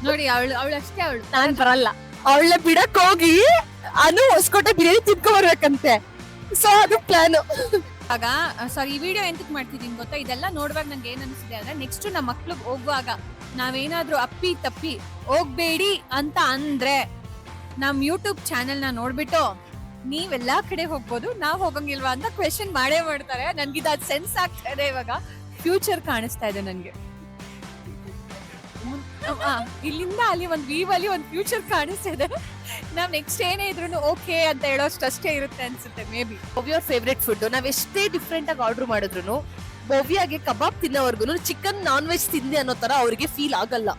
ನೋಡಿ, ಅವಳು ಅಷ್ಟೇ. ನಾನ್ ಬರಲ್ಲ. ಅವಳ ಬಿಡಕ್ ಹೋಗಿ ಅನು ಹೊಸಕೋಟೆ ಬಿರಿಯಾನಿ ತಿನ್ಕೊ ಬರ್ಬೇಕಂತೆ. ಸೊ ಅದು ಪ್ಲಾನ್. ಆಗ ಸಾರಿ, ಈ ವಿಡಿಯೋ ಎಂತಕ್ ಮಾಡ್ತಿದೀನಿ ಗೊತ್ತಾ? ಇದೆಲ್ಲ ನೋಡುವಾಗ ನಂಗೆ ಏನ್ ಅನಿಸಿದೆ ಅಂದ್ರೆ, ನೆಕ್ಸ್ಟ್ ನಮ್ಮ ಮಕ್ಳು ಹೋಗುವಾಗ ನಾವೇನಾದ್ರೂ ಅಪ್ಪಿ ತಪ್ಪಿ ಹೋಗ್ಬೇಡಿ ಅಂತ ಅಂದ್ರೆ ನಮ್ ಯೂಟ್ಯೂಬ್ ಚಾನೆಲ್ ನ ನೋಡ್ಬಿಟ್ಟು ನೀವೆಲ್ಲಾ ಕಡೆ ಹೋಗ್ಬೋದು, ನಾವ್ ಹೋಗಂಗಿಲ್ವಾ ಅಂತ ಕ್ವೆಶನ್ ಮಾಡೇ ಮಾಡ್ತಾರೆ. ನನ್ಗಿದ ಸೆನ್ಸ್ ಆಗ್ತಾ ಇದೆ ಇವಾಗ. ಫ್ಯೂಚರ್ ಕಾಣಿಸ್ತಾ ಇದೆ ನನ್ಗೆ. ಇಲ್ಲಿಂದ ಅಲ್ಲಿ ಒಂದ್ ವೀವ್ ಅಲ್ಲಿ ಒಂದ್ ಫ್ಯೂಚರ್ ಕಾಣಿಸ್ತಾ ಇದೆ. ನಾವ್ ನೆಕ್ಸ್ಟ್ ಏನೇ ಇದ್ರು ಓಕೆ ಅಂತ ಹೇಳೋಷ್ಟೇ ಇರುತ್ತೆ ಅನ್ಸುತ್ತೆ may be. Bhavya favourite food. ನಾವ್ ಎಷ್ಟೇ ಡಿಫ್ರೆಂಟ್ ಆಗಿ ಆರ್ಡರ್ ಮಾಡಿದ್ರು ಭವ್ಯಗೆ ಕಬಾಬ್ ತಿನ್ನೋವರ್ಗು ಚಿಕನ್ ನಾನ್ ವೆಜ್ ತಿಂದೆ ಅನ್ನೋ ತರ ಅವ್ರಿಗೆ ಫೀಲ್ ಆಗಲ್ಲ.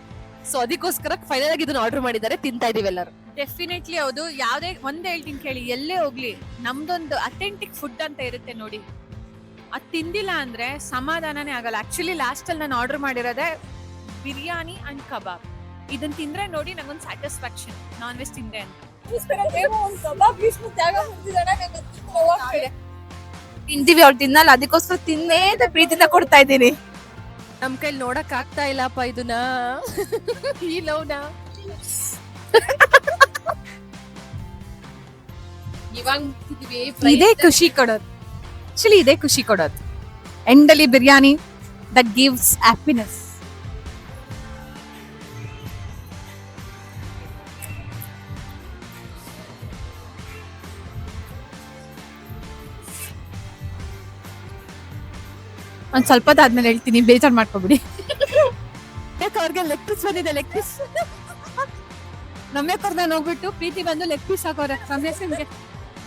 ಸೊ ಅದಕ್ಕೋಸ್ಕರ ಫೈನಲ್ ಆಗಿ ಇದನ್ನ ಆರ್ಡರ್ ಮಾಡಿದ್ದಾರೆ, ತಿಂತಾ ಇದೀವಿ ಎಲ್ಲರೂ. ಡೆಫಿನೆಟ್ಲಿ ಹೌದು. ಯಾವ್ದೇ ಒಂದ್ ಹೇಳ್ತೀನಿ ಕೇಳಿ, ಎಲ್ಲೇ ಹೋಗ್ಲಿ ನಮ್ದೊಂದು ಅಥೆಂಟಿಕ್ ಫುಡ್ ಅಂತ ಇರುತ್ತೆ ನೋಡಿ. ಅದ್ ತಿಂದಿಲ್ಲ ಅಂದ್ರೆ ಸಮಾಧಾನನೇ ಆಗಲ್ಲ. ಆಕ್ಚುಲಿ ಲಾಸ್ಟ್ ಅಲ್ಲಿ ನಾನು ಆರ್ಡರ್ ಮಾಡಿರೋದೇ ಬಿರಿಯಾನಿ ಅಂಡ್ ಕಬಾಬ್. ಇದನ್ನ ತಿಂದ್ರೆ ನೋಡಿ ನಂಗೊಂದು ಸ್ಯಾಟಿಸ್ಫ್ಯಾಕ್ಷನ್, ನಾನ್ ವೆಜ್ ತಿಂದೆ ಅಂತ. ತಿಂತೀವಿ, ಅವ್ರು ತಿನ್ನಲ್ಲ, ಅದಕ್ಕೋಸ್ಕರ ತಿನ್ನೇ ಪ್ರೀತಿನ ಕೊಡ್ತಾ ಇದ್ದೀನಿ. ನಮ್ ಕೈಲಿ ನೋಡಕ್ ಆಗ್ತಾ ಇಲ್ಲಪ್ಪ ಇದನ್ನ. ಈ ಲವ್ನ ಇದೇ ಖುಷಿ ಕೊಡೋದು. ಆಕ್ಚುಲಿ ಇದೇ ಖುಷಿ ಕೊಡೋದು. ಎಂಡಲ್ಲಿ ಬಿರಿಯಾನಿ ದಟ್ ಗಿವ್ಸ್ ಹ್ಯಾಪಿನೆಸ್. ಒಂದ್ ಸ್ವಲ್ಪ ಆದ್ಮೇಲೆ ಹೇಳ್ತೀನಿ, ಬೇಜಾರ್ ಮಾಡ್ಕೊಬಿಡಿ. ಯಾಕೆ ಅವ್ರಿಗೆ ಲೆಗ್ ಪೀಸ್ ಬಂದಿದೆ? ಲೆಗ್ ಪೀಸ್ ನಮ್ಮೆಕರ್ನ ಹೋಗ್ಬಿಟ್ಟು ಪ್ರೀತಿ ಬಂದು ಲೆಗ್ ಪೀಸ್ ಹಾಕೋರೆ ರಮೇಶನ್ಗೆ.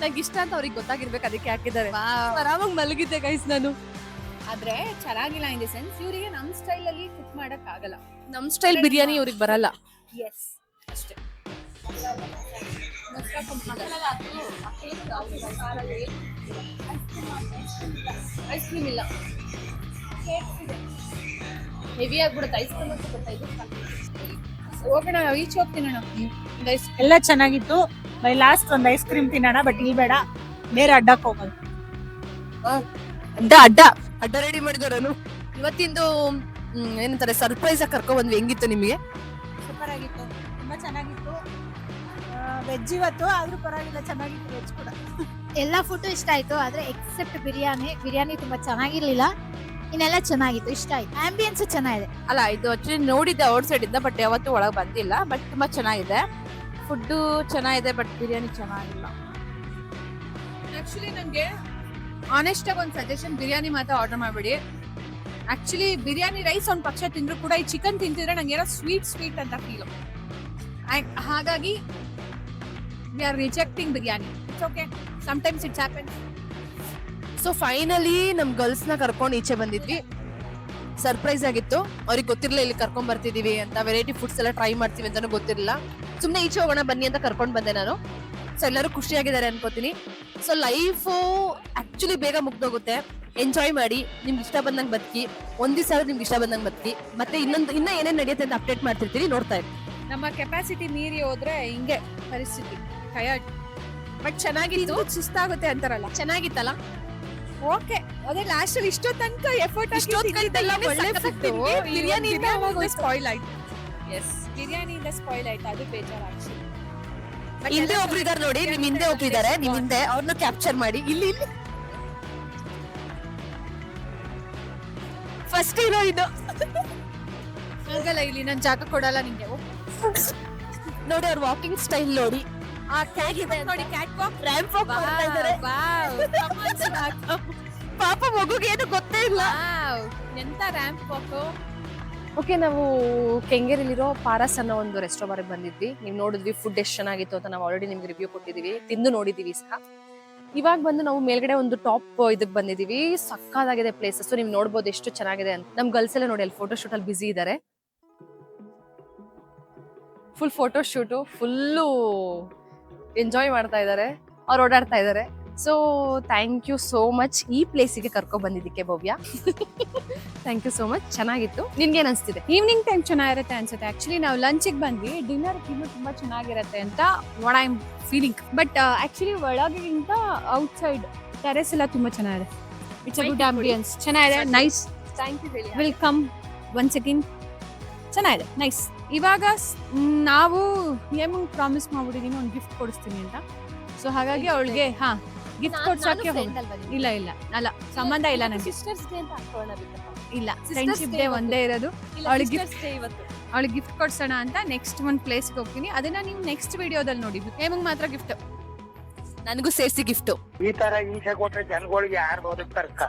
ನಂಗೆ ಇಷ್ಟ ಅಂತ ಅವ್ರಿಗೆ ಗೊತ್ತಾಗಿರ್ಬೇಕು, ಅದಕ್ಕೆ ಹಾಕಿದ್ದಾರೆ. ಆರಾಮಾಗಿ ಮಲಗಿದ್ದೆ ಗೈಸ್ ನಾನು. ಆದ್ರೆ ಚೆನ್ನಾಗಿಲ್ಲ ಇನ್ ದಿ ಸೆನ್ಸ್, ಇವರಿಗೆ ನಮ್ ಸ್ಟೈಲ್ ಅಲ್ಲಿ ಕುಕ್ ಮಾಡಕ್ ಆಗಲ್ಲ. ನಮ್ ಸ್ಟೈಲ್ ಬಿರಿಯಾನಿ ಇವ್ರಿಗೆ ಬರಲ್ಲ. ಎಸ್ ಅಷ್ಟೇ. ಐಸ್ ಕ್ರೀಮ್ ಇಲ್ಲ, ಹೆವಿ ಆಗ್ಬಿಡುತ್ತೆ ಐಸ್ ಕ್ರೀಮ್. ಹೋಗೋಣ ಈಚೆ ಹೋಗ್ತೀನಿ ಎಲ್ಲ ಚೆನ್ನಾಗಿತ್ತು. ಬೈ ಲಾಸ್ಟ್ ಒಂದ್ ಐಸ್ ಕ್ರೀಮ್ ತಿನ್ನೋಣ, ಬಟ್ ಇಲ್ಲಿ ಬೇಡ, ಬೇರೆ ಅಡ್ಡಕ್ಕೆ ಹೋಗೋದು. ಅಡ್ಡ ರೆಡಿ ಮಾಡಿದಾರನು. ಇವತ್ತಿಂದು ಏನಂತಾರೆ ಸರ್ಪ್ರೈಸ್ ಆಗಿ ಕರ್ಕೊ ಬಂದ್ವಿ. ಹೆಂಗಿತ್ತು ನಿಮಗೆ? ಸೂಪರ್ ಆಗಿತ್ತು, ತುಂಬಾ ಚೆನ್ನಾಗಿತ್ತು. ವೆಜ್ ಇವತ್ತು ಆದ್ರೂ ಪರವಾಗಿಲ್ಲ, ಚೆನ್ನಾಗಿತ್ತು ವೆಜ್ ಕೂಡ. ಎಲ್ಲ ಫುಡ್ ಇಷ್ಟ ಆಯ್ತು, ಆದ್ರೆ ಎಕ್ಸೆಪ್ಟ್ ಬಿರಿಯಾನಿ ತುಂಬಾ ಚೆನ್ನಾಗಿರ್ಲಿಲ್ಲ. ಇನ್ನೆಲ್ಲ ಚೆನ್ನಾಗಿತ್ತು, ಇಷ್ಟ ಆಯ್ತು. ಆಂಬಿಯನ್ಸ್ ಚೆನ್ನಾಗಿದೆ. ಅಲ್ಲ, ಇದು ಆಕ್ಚುಲಿ ನೋಡಿದ್ದೆ ಔಟ್ ಸೈಡ್ ಇಂದ, ಬಟ್ ಯಾವತ್ತೂ ಒಳಗೆ ಬಂದಿಲ್ಲ. ಬಟ್ ತುಂಬಾ ಚೆನ್ನಾಗಿದೆ, ಫುಡ್ ಚೆನ್ನಾಗಿದೆ, ಬಟ್ ಬಿರಿಯಾನಿ ಚೆನ್ನಾಗಿಲ್ಲ. ಆಕ್ಚುಲಿ ನಂಗೆ ಆನೆಸ್ಟ್ ಆಗಿ ಒಂದು ಸಜೆಷನ್, ಬಿರಿಯಾನಿ ಮಾತ್ರ ಆರ್ಡರ್ ಮಾಡಬೇಡಿ. ಆಕ್ಚುಲಿ ಬಿರಿಯಾನಿ ರೈಸ್ ಒಂದು ಪಕ್ಷ ತಿಂದ್ರು ಕೂಡ ಈ ಚಿಕನ್ ತಿಂತಿದ್ರೆ ನಂಗೆ ಏನೋ ಸ್ವೀಟ್ ಅಂತ ಫೀಲ್. ಹಾಗಾಗಿ we are rejecting biryani. It's okay, sometimes it's happens. So finally ನಮ್ ಗರ್ಲ್ಸ್ ನ ಕರ್ಕೊಂಡು ಈಚೆ ಬಂದಿದ್ವಿ. ಸರ್ಪ್ರೈಸ್ ಆಗಿತ್ತು, ಅವ್ರಿಗೆ ಗೊತ್ತಿರಲಿಲ್ಲ ಇಲ್ಲಿ ಕರ್ಕೊಂಡ್ ಬರ್ತಿದೀವಿ ಅಂತ. ವೆರೈಟಿ ಫುಡ್ಸ್ ಎಲ್ಲ ಟ್ರೈ ಮಾಡ್ತೀವಿ ಅಂತಾನು ಗೊತ್ತಿರಲಿಲ್ಲ. ಸುಮ್ನೆ ಈಚೆ ಹೋಗೋಣ ಬನ್ನಿ ಅಂತ ಕರ್ಕೊಂಡ್ ಬಂದೆ ನಾನು. ಸೊ ಎಲ್ಲರೂ ಖುಷಿಯಾಗಿದ್ದಾರೆ ಅನ್ಕೋತೀನಿ. ಸೊ ಲೈಫ್ ಆಕ್ಚುಲಿ ಬೇಗ ಮುಗ್ದೋಗುತ್ತೆ. ಎಂಜಾಯ್ ಮಾಡಿ, ನಿಮ್ಗೆ ಇಷ್ಟ ಬಂದಂಗೆ ಬದುಕಿ. ಒಂದ್ ದಿವಸ ನಿಮ್ಗೆ ಇಷ್ಟ ಬಂದಂಗೆ ಬದುಕಿ. ಮತ್ತೆ ಇನ್ನ ಏನೇನ್ ನಡೆಯುತ್ತೆ ಅಂತ ಅಪ್ಡೇಟ್ ಮಾಡ್ತಿರ್ತೀರಿ, ನೋಡ್ತಾ ಇರ್ತೀವಿ. ನಮ್ಮ ಕೆಪಾಸಿಟಿ ಮೀರಿ ಹೋದ್ರೆ ಹಿಂಗೆ ಪರಿಸ್ಥಿತಿ, ಟಯರ್ಡ್. ಬಟ್ ಚೆನ್ನಾಗಿತ್ತು, ಸುಸ್ತಾಗುತ್ತೆ ಅಂತಾರಲ್ಲ, ಚೆನ್ನಾಗಿತ್ತಲ್ಲ. ಓಕೆ, ಅದೇ ಲಾಸ್ಟ್ ಅಲ್ಲಿ ಇಷ್ಟೋ ತನಕ ಎಫರ್ಟ್ ಬಿರಿಯಾನಿಯಿಂದ ಸ್ಪಾಯ್ಲ್ ಆಯ್ತು. ಎಸ್, ಬಿರಿಯಾನಿಯಿಂದ ಸ್ಪಾಯ್ಲ್ ಆಯ್ತು, ಅದು ಬೇಜಾರು. ಆಕ್ಚುಲಿ ಹಿಂದೆ ಒಬ್ರು ಇದಾರೆ ನೋಡಿ, ನಿಮ್ ಹಿಂದೆ ಒಬ್ರು ಇದಾರೆ, ನಿಮ್ ಹಿಂದೆ ಅವ್ರನ್ನ ಕ್ಯಾಪ್ಚರ್ ಮಾಡಿ. ಇಲ್ಲಿ ಫಸ್ಟ್ ಹೀರೋ ಇದು. ಆಗಲ್ಲ, ಇಲ್ಲಿ ನನ್ ಜಾಗ ಕೊಡಲ್ಲ ನಿಂಗೆ. ನೋಡಿ ಅವ್ರ ವಾಕಿಂಗ್ ಸ್ಟೈಲ್ ನೋಡಿ, ಆ ಕ್ಯಾಟ್ ಇದೆ ನೋಡಿ, ಕ್ಯಾಟ್ ವಾಕ್, ರ್ಯಾಂಪ್ ವಾಕ್ ಮಾಡ್ತಾ ಇದ್ದಾರೆ. ಪಾಪ ಮಗುಗೆ ಏನು ಗೊತ್ತೇ ಇಲ್ಲ. ಎಂತ ರ್ಯಾಂಪ್ ವಾಕ್. ಓಕೆ, ನಾವು ಕೆಂಗೇರಿಲಿರೋ ಪಾರಸ್ ಅನ್ನೋ ಒಂದು ರೆಸ್ಟೋರೆಂಟ್ ಬಂದಿದ್ವಿ. ನೀವು ನೋಡಿದ್ವಿ ಫುಡ್ ಎಷ್ಟು ಚೆನ್ನಾಗಿತ್ತು ಅಂತ. ನಾವು ಆಲ್ರೆಡಿ ನಿಮ್ಗೆ ರಿವ್ಯೂ ಕೊಟ್ಟಿದೀವಿ, ತಿಂದು ನೋಡಿದೀವಿ ಸಹ. ಇವಾಗ ಬಂದು ನಾವು ಮೇಲ್ಗಡೆ ಒಂದು ಟಾಪ್ ಇದಕ್ಕೆ ಬಂದಿದೀವಿ. ಸಕ್ಕತ್ತಾಗಿದೆ ಪ್ಲೇಸಸ್, ನೀವು ನೋಡ್ಬೋದು ಎಷ್ಟು ಚೆನ್ನಾಗಿದೆ ಅಂತ. ನಮ್ ಗರ್ಲ್ಸ್ ಎಲ್ಲ ನೋಡಿ ಅಲ್ಲಿ ಫೋಟೋ ಶೂಟ್ ಅಲ್ಲಿ ಬಿಸಿ ಇದ್ದಾರೆ. Full photo shoot, full enjoy ಮಾಡ್ತಾ ಇದ್ದಾರೆ, ಅವ್ರು ಓಡಾಡ್ತಾ ಇದ್ದಾರೆ. So thank you so much ಈ ಪ್ಲೇಸಿಗೆ ಕರ್ಕೊಂಡ್ ಬಂದಿದ್ದಕ್ಕೆ Bhavya. Thank you so much, ಚೆನ್ನಾಗಿತ್ತು. ನಿನ್ಗೇನ್ ಅನ್ಸ್ತಿದೆ? ಈವ್ನಿಂಗ್ ಟೈಮ್ ಚೆನ್ನಾಗಿರುತ್ತೆ ಅನ್ಸುತ್ತೆ. ಆಕ್ಚುಲಿ ನಾವು ಲಂಚಿಗೆ ಬಂದ್ವಿ, ಡಿನ್ನರ್ ಇನ್ನೂ ತುಂಬಾ ಚೆನ್ನಾಗಿರುತ್ತೆ ಅಂತ what I am feeling. But actually ಒಳಗಿಂತ ಔಟ್ ಸೈಡ್ ಟೆರೆಸ್ ಎಲ್ಲ ತುಂಬಾ ಚೆನ್ನಾಗಿದೆ. ಇಟ್ಸ್ ಅ ಗುಡ್ ಆಂಬಿಯನ್ಸ್, ಚೆನ್ನಾಗಿದೆ, ನೈಸ್. ಥ್ಯಾಂಕ್ ಯು ಹೇಳಿ. ವೆಲ್ಕಮ್ ಒನ್ಸ್ ಅಗೇನ್, ಚೆನ್ನಾಗಿದೆ, ನೈಸ್. ಇವಾಗ ನಾವು ಹೇಮಂಗ್ ಪ್ರಾಮಿಸ್ ಮಾಡ್ಬಿಟ್ಟಿದೀನಿ ಒಂದು ಗಿಫ್ಟ್ ಕೊಡಿಸ್ತೀನಿ ಅಂತ. ಸೊ ಹಾಗಾಗಿ ಅವಳಿಗೆ ಗಿಫ್ಟ್ ಕೊಡ್ಸಕ್ಕೆ ಇಲ್ಲ ಅಲ್ಲ, ಸಂಬಂಧ ಇಲ್ಲ ನನಗೆ. ಸಿಸ್ಟರ್ಸ್ ಡೇ ಅಂತ ಹಾಕೋಣ ಇಲ್ಲ, ಫ್ರೆಂಡ್ಶಿಪ್ ಡೇ ಒಂದೇ ಇರೋದು. ಅವಳಿಗೆ ಗಿಫ್ಟ್ ಕೊಡ್ಸೋಣ ಅಂತ ನೆಕ್ಸ್ಟ್ ಒಂದು ಪ್ಲೇಸ್ಗೆ ಹೋಗ್ತೀನಿ. ಅದನ್ನ ನೀವು ನೆಕ್ಸ್ಟ್ ವಿಡಿಯೋದಲ್ಲಿ ನೋಡಿ. ಹೇಮಂಗ್ ಮಾತ್ರ ಗಿಫ್ಟ್, ನನಗೂ ಸೇರಿಸಿ ಗಿಫ್ಟ್. ಈ ತರ ಹಿಂಸೆ ಕೊಟ್ರೆ ಜನಗಳಿಗೆ ಯಾರು ಬದುಕ್ತಾರಕ್ಕ?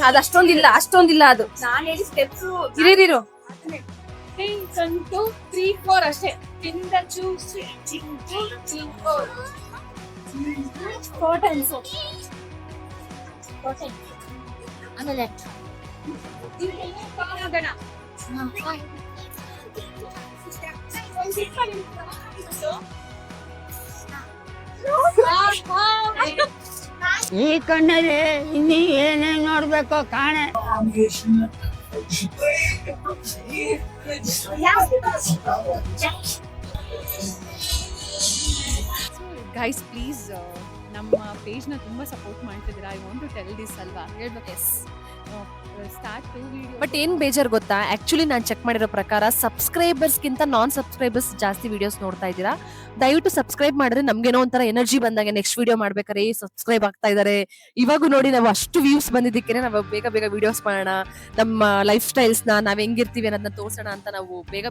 ಅದು ಅಷ್ಟೊಂದಿಲ್ಲ ಅದು. ನಾನು ಹೇಳಿ ಸ್ಟೆಪ್ಸ್ ಇರಿರು 1 2 3 4 ಅಷ್ಟೇ. ಆಮೇಲೆ ಈ ಕಣ್ಣಲ್ಲಿ ಇನ್ನೀ ಏನೇನ್ ನೋಡ್ಬೇಕೋ ಕಾಣೆ. ಗೈಸ್ ಪ್ಲೀಸ್ ನಮ್ಮ ಪೇಜ್ನ ತುಂಬ ಸಪೋರ್ಟ್ ಮಾಡ್ತಿದ್ದೀರಾ. I want to tell this ಅಲ್ವಾ, ಹೇಳ್ಬೇಕು. Yes, start to video. But ಏನ್ ಬೇಜಾರ್ ಗೊತ್ತಾ, ಆಕ್ಚುಲಿ ನಾನು ಚೆಕ್ ಮಾಡಿರೋ ಪ್ರಕಾರ ಸಬ್ಸ್ಕ್ರೈಬರ್ಸ್ಗಿಂತ ನಾನ್ ಸಬ್ಸ್ಕ್ರೈಬರ್ಸ್ ಜಾಸ್ತಿ ವಿಡಿಯೋಸ್ ನೋಡ್ತಾ ಇದ್ದೀರಾ. ದಯವಿಟ್ಟು ಸಬ್ಸ್ಕ್ರೈಬ್ ಮಾಡಿದ್ರೆ ನಮ್ಗೇನೋ ಒಂಥರ ಎನರ್ಜಿ ಬಂದಂಗೆ ನೆಕ್ಸ್ಟ್ ವಿಡಿಯೋ ಮಾಡ್ಬೇಕಾರೆ ಸಬ್ಸ್ಕ್ರೈಬ್ ಆಗ್ತಾ ಇದಾರೆ. ಇವಾಗೂ ನೋಡಿ ನಾವು ಅಷ್ಟು ವ್ಯೂಸ್ ಬಂದಿದ್ದಕ್ಕೆ ನಾವು ಬೇಗ ವಿಡಿಯೋಸ್ ಮಾಡೋಣ, ನಮ್ಮ ಲೈಫ್ ಸ್ಟೈಲ್ಸ್ನ ನಾವ್ ಹೆಂಗಿರ್ತೀವಿ ಅನ್ನೋದನ್ನ ತೋರ್ಸೋಣ ಅಂತ ನಾವು ಬೇಗ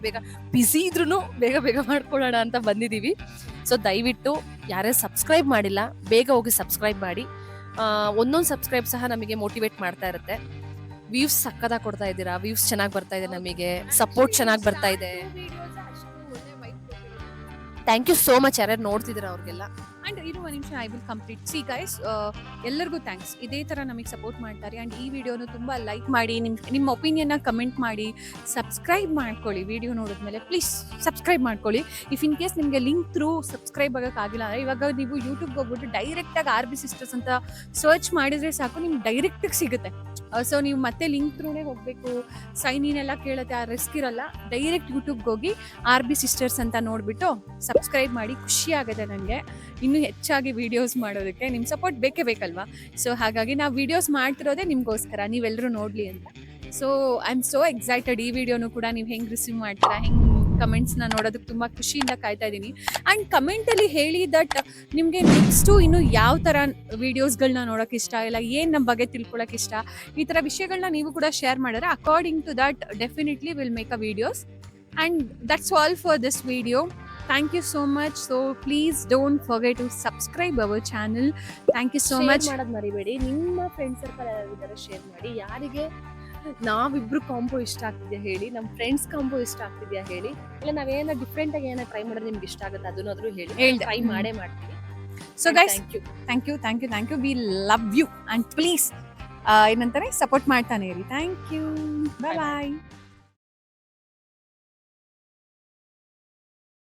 ಬಿಸಿ ಇದ್ರೂ ಬೇಗ ಮಾಡ್ಕೊಳ್ಳೋಣ ಅಂತ ಬಂದಿದೀವಿ. ಸೊ ದಯವಿಟ್ಟು ಯಾರೇ ಸಬ್ಸ್ಕ್ರೈಬ್ ಮಾಡಿಲ್ಲ ಬೇಗ ಹೋಗಿ ಸಬ್ಸ್ಕ್ರೈಬ್ ಮಾಡಿ. ಒಂದೊಂದು ಸಬ್ಸ್ಕ್ರೈಬ್ ಸಹ ನಮಗೆ ಮೋಟಿವೇಟ್ ಮಾಡ್ತಾ ಇರುತ್ತೆ. ವ್ಯೂಸ್ ಸಕ್ಕದಾಗಿ ಕೊಡ್ತಾ ಇದ್ದೀರಾ, ವ್ಯೂಸ್ ಚೆನ್ನಾಗಿ ಬರ್ತಾ ಇದೆ, ನಮಗೆ ಸಪೋರ್ಟ್ ಚೆನ್ನಾಗಿ ಬರ್ತಾ ಇದೆ. ಥ್ಯಾಂಕ್ ಯು ಸೋ ಮಚ್ ಯಾರ್ಯಾರು ನೋಡ್ತಿದ್ದೀರಾ ಅವ್ರಿಗೆಲ್ಲ. ಆ್ಯಂಡ್ ಇರು ಒಂದು ನಿಮಿಷ, I will complete. C guys, ಎಲ್ಲರಿಗೂ ಥ್ಯಾಂಕ್ಸ್. ಇದೇ ಥರ ನಮಗೆ ಸಪೋರ್ಟ್ ಮಾಡ್ತಾರೆ. ಆ್ಯಂಡ್ ಈ ವಿಡಿಯೋನು ತುಂಬ ಲೈಕ್ ಮಾಡಿ, ನಿಮ್ಮ ಒಪಿನಿಯನ್ನ ಕಮೆಂಟ್ ಮಾಡಿ, ಸಬ್ಸ್ಕ್ರೈಬ್ ಮಾಡ್ಕೊಳ್ಳಿ. ವಿಡಿಯೋ ನೋಡಿದ್ಮೇಲೆ ಪ್ಲೀಸ್ ಸಬ್ಸ್ಕ್ರೈಬ್ ಮಾಡ್ಕೊಳ್ಳಿ. ಇಫ್ ಇನ್ ಕೇಸ್ ನಿಮಗೆ ಲಿಂಕ್ ಥ್ರೂ ಸಬ್ಸ್ಕ್ರೈಬ್ ಆಗೋಕ್ಕಾಗಿಲ್ಲ ಅಂದರೆ ಇವಾಗ ನೀವು ಯೂಟ್ಯೂಬ್ಗೆ ಹೋಗ್ಬಿಟ್ಟು ಡೈರೆಕ್ಟಾಗಿ RB ಸಿಸ್ಟರ್ಸ್ ಅಂತ ಸರ್ಚ್ ಮಾಡಿದರೆ ಸಾಕು, ನಿಮ್ಗೆ ಡೈರೆಕ್ಟಾಗಿ ಸಿಗುತ್ತೆ. ಸೊ ನೀವು ಮತ್ತೆ ಲಿಂಕ್ ಥ್ರೂನೇ ಹೋಗಬೇಕು, ಸೈನ್ ಇನ್ ಎಲ್ಲ ಕೇಳುತ್ತೆ, ಆ ರಿಸ್ಕ್ ಇರಲ್ಲ. ಡೈರೆಕ್ಟ್ ಯೂಟ್ಯೂಬ್ಗೆ ಹೋಗಿ RB ಸಿಸ್ಟರ್ಸ್ ಅಂತ ನೋಡಿಬಿಟ್ಟು ಸಬ್ಸ್ಕ್ರೈಬ್ ಮಾಡಿ. ಖುಷಿ ಆಗುತ್ತೆ ನನಗೆ ಇನ್ನೂ ಹೆಚ್ಚಾಗಿ ವೀಡಿಯೋಸ್ ಮಾಡೋದಕ್ಕೆ. ನಿಮ್ಮ ಸಪೋರ್ಟ್ ಬೇಕೇ ಬೇಕಲ್ವಾ? ಸೊ ಹಾಗಾಗಿ ನಾವು ವೀಡಿಯೋಸ್ ಮಾಡ್ತಿರೋದೇ ನಿಮಗೋಸ್ಕರ, ನೀವೆಲ್ಲರೂ ನೋಡಲಿ ಅಂತ. So I am so excited. ಈ ವಿಡಿಯೋನು ಕೂಡ ನೀವು ಹೆಂಗೆ ರಿಸೀವ್ ಮಾಡ್ತೀರಾ, ಹೆಂಗೆ ಕಮೆಂಟ್ಸ್ನ ನೋಡೋದಕ್ಕೆ ತುಂಬ ಖುಷಿಯಿಂದ ಕಾಯ್ತಾ ಇದ್ದೀನಿ. ಆ್ಯಂಡ್ ಕಮೆಂಟಲ್ಲಿ ಹೇಳಿ ದಟ್ ನಿಮಗೆ ನೆಕ್ಸ್ಟು ಇನ್ನು ಯಾವ ಥರ ವೀಡಿಯೋಸ್ಗಳನ್ನ ನೋಡೋಕೆ ಇಷ್ಟ, ಇಲ್ಲ ಏನು ನಮ್ಮ ಬಗ್ಗೆ ತಿಳ್ಕೊಳಕ್ಕೆ ಇಷ್ಟ, ಈ ಥರ ವಿಷಯಗಳನ್ನ ನೀವು ಕೂಡ ಶೇರ್ ಮಾಡಿದ್ರೆ according to that definitely will make a videos. And that's all for this video. Thank you so much. So please don't forget to subscribe our channel. Thank you so much. ಮಾಡೋದು ಮರಿಬೇಡಿ. ನಿಮ್ಮ friend circle ಯಾರಿದ್ದಾರೆ share ಮಾಡಿ. ಯಾರಿಗೆ ನಾವಿಬ್ರು combo ಇಷ್ಟ ಆಗ್ತಿದ್ಯಾ ಹೇಳಿ, ನಮ್ಮ ಫ್ರೆಂಡ್ಸ್ ಕಾಂಬೋ ಇಷ್ಟ ಆಗ್ತಿದ್ಯಾ ಹೇಳಿ, ಇಲ್ಲ ನಾವೇನೋ ಡಿಫ್ರೆಂಟ್ ಆಗಿ ಏನೋ ಟ್ರೈ ಮಾಡಿದ್ರೆ ನಿಮ್ಗೆ ಇಷ್ಟ ಆಗುತ್ತೆ ಅದನ್ನಾದ್ರೂ ಹೇಳಿ. ಟ್ರೈ ಮಾಡೇ ಮಾಡ್ತೀವಿ. So guys, thank you. We love you and please ಏನಂತಾರೆ ಸಪೋರ್ಟ್ ಮಾಡ್ತಾನೆ ಇರಿ. Thank you. ಬಾಯ್.